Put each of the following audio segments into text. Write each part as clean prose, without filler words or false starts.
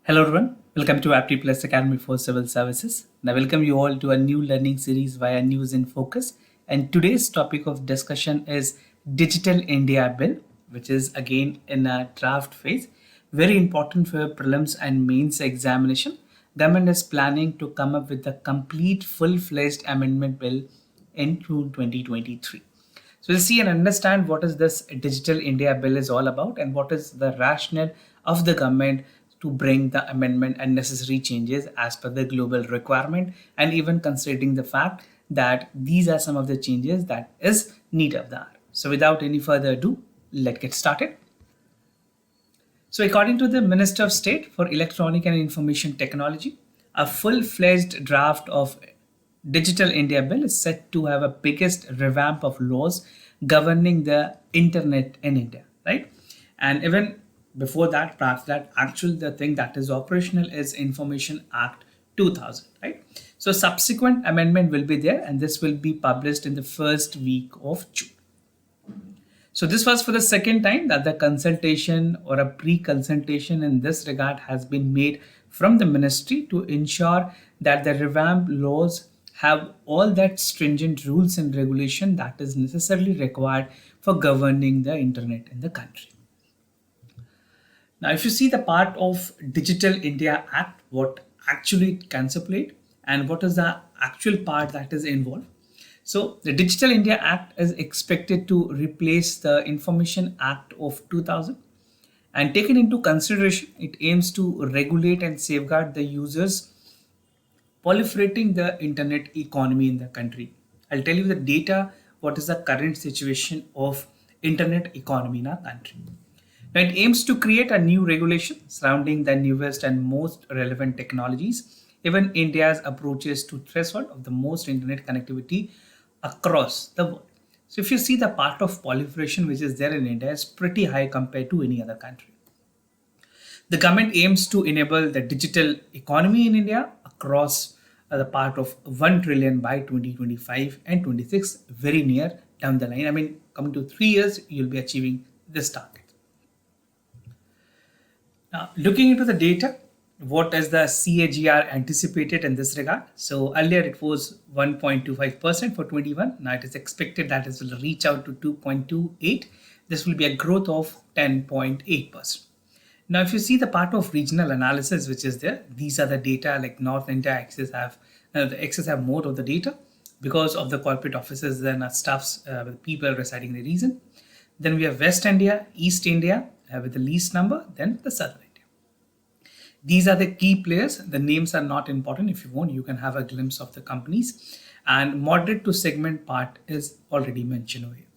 Hello everyone, welcome to Apti Plus Academy for Civil Services. And I welcome you all to a new learning series via News in Focus. And today's topic of discussion is Digital India Bill, which is again in a draft phase. Very important for prelims and mains examination. Government is planning to come up with a complete full-fledged amendment bill in June 2023. So we'll see and understand what is this Digital India Bill is all about and what is the rationale of the government to bring the amendment and necessary changes as per the global requirement, and even considering the fact that these are some of the changes that is need of the hour. So without any further ado, let's get started. So according to the Minister of State for Electronic and Information Technology, a full-fledged draft of Digital India Bill is set to have a biggest revamp of laws governing the internet in India, right? And even before that, perhaps that actual the thing that is operational is Information Act 2000, right? So subsequent amendment will be there, and this will be published in the first week of June. So this was for the second time that the consultation or a pre-consultation in this regard has been made from the ministry to ensure that the revamped laws have all that stringent rules and regulation that is necessarily required for governing the internet in the country. Now, if you see the part of Digital India Act, what actually it contemplate and what is the actual part that is involved. So the Digital India Act is expected to replace the Information Act of 2000, and taken into consideration, it aims to regulate and safeguard the users proliferating the internet economy in the country. I'll tell you the data, what is the current situation of internet economy in our country. Now, it aims to create a new regulation surrounding the newest and most relevant technologies, even India's approaches to threshold of the most internet connectivity across the world. So if you see the part of proliferation which is there in India is pretty high compared to any other country. The government aims to enable the digital economy in India across the part of 1 trillion by 2025 and 26, very near down the line. I mean, coming to 3 years, you'll be achieving this target. Now, looking into the data, what is the CAGR anticipated in this regard? So earlier it was 1.25% for 21. Now it is expected that it will reach out to 2.28. This will be a growth of 10.8%. Now, if you see the part of regional analysis which is there, these are the data like North India Axis have the Axis have more of the data because of the corporate offices and staffs with people residing in the region. Then we have West India, East India with the least number, then the Southern India. These are the key players. The names are not important. If you want, you can have a glimpse of the companies. And moderate to segment part is already mentioned over here.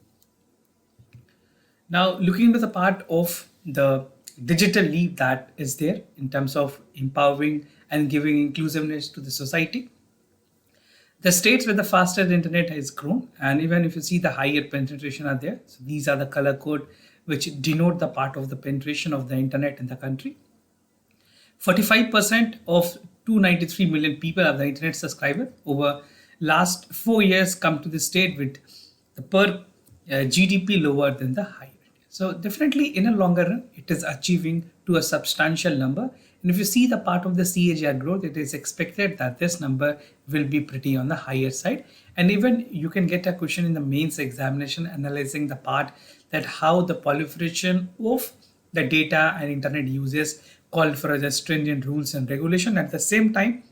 Now, looking into the part of the digital leap that is there in terms of empowering and giving inclusiveness to the society. The states with the fastest internet has grown, and even if you see the higher penetration are there. So these are the color code which denote the part of the penetration of the internet in the country. 45% of 293 million people are the internet subscriber over last 4 years come to the state with the per GDP lower than the higher. So definitely in a longer run, it is achieving to a substantial number. And if you see the part of the CAGR growth, it is expected that this number will be pretty on the higher side. And even you can get a question in the mains examination analyzing the part that how the proliferation of the data and internet uses call for the stringent rules and regulation. At the same time,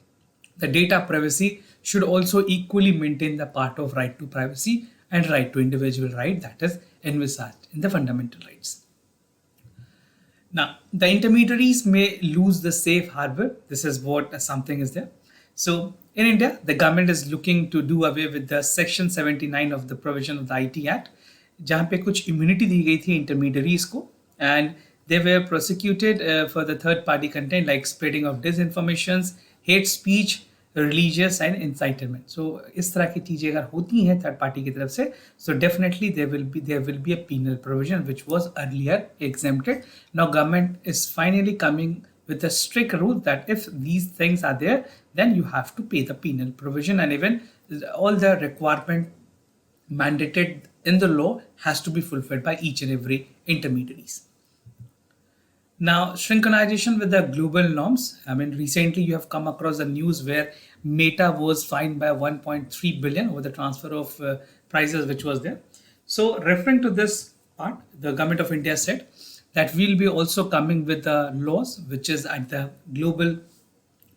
the data privacy should also equally maintain the part of right to privacy and right to individual right that is envisaged in the fundamental rights. Now, the intermediaries may lose the safe harbor. This is what something is there. So in India, the government is looking to do away with the section 79 of the provision of the IT Act, जहाँ पे कुछ immunity दी गई थी intermediaries को, and they were prosecuted for the third party content like spreading of disinformations, hate speech, religious and incitement. So इस तरह की चीजें अगर होती हैं थर्ड पार्टी की तरफ से, so definitely there will be a penal provision which was earlier exempted. Now government is finally coming with a strict rule that if these things are there, then you have to pay the penal provision, and even all the requirement mandated in the law has to be fulfilled by each and every intermediaries. Now, synchronization with the global norms. I mean, recently you have come across the news where Meta was fined by 1.3 billion over the transfer of prices which was there. So, referring to this part, the government of India said that we'll be also coming with the laws which is at the global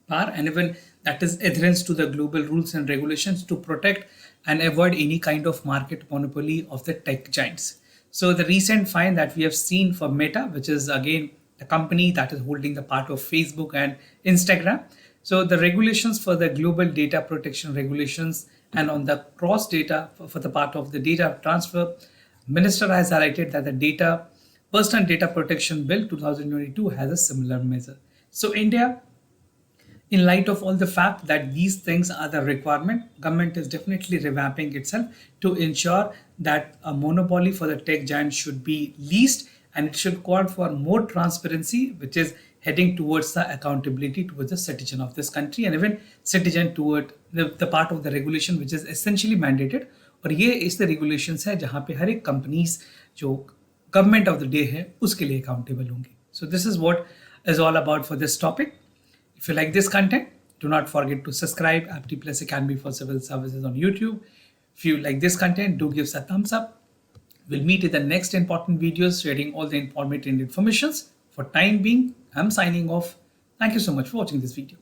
power, and even that is adherence to the global rules and regulations to protect and avoid any kind of market monopoly of the tech giants. So the recent fine that we have seen for Meta, which is again the company that is holding the part of Facebook and Instagram. So the regulations for the global data protection regulations and on the cross data for the part of the data transfer, minister has highlighted that the data personal data protection bill 2022 has a similar measure. So India, in light of all the fact that these things are the requirement, government is definitely revamping itself to ensure that a monopoly for the tech giant should be least, and it should call for more transparency, which is heading towards the accountability towards the citizen of this country and even citizen toward the part of the regulation which is essentially mandated. और ये इस regulations है जहाँ पे हर एक companies जो government of the day है उसके लिए accountable होंगी. So this is what is all about for this topic. If you like this content, do not forget to subscribe Apti Plus Academy for Civil Services on YouTube. If you like this content, do give us a thumbs up. We'll meet in the next important videos sharing all the informative informations. For time being, I'm signing off. Thank you so much for watching this video.